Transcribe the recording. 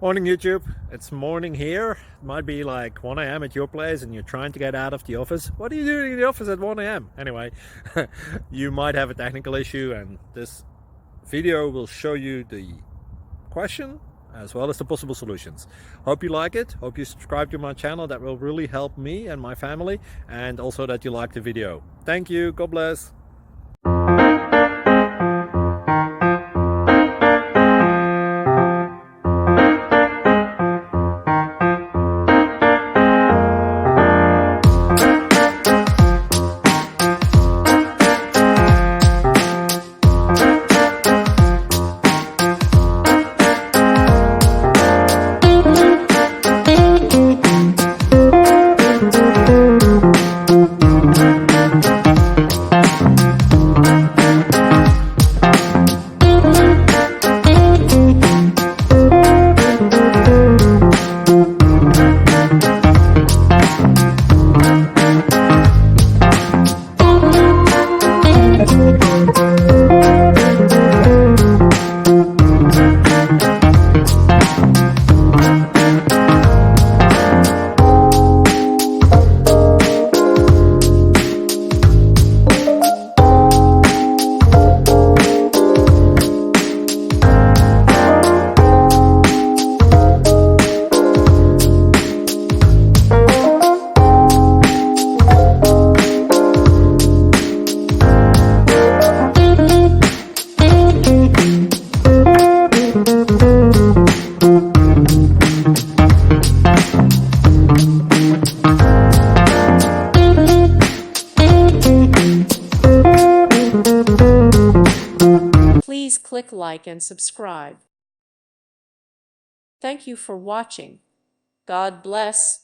Morning YouTube, it's morning here. It might be like 1 a.m. at your place and you're trying to get out of the office. What are you doing in the office at 1 a.m.? Anyway, you might have a technical issue and this video will show you the question as well as the possible solutions. Hope you like it, hope you subscribe to my channel. That will really help me and my family, and also that you like the video. Thank you, God bless. Please click like and subscribe. Thank you for watching. God bless.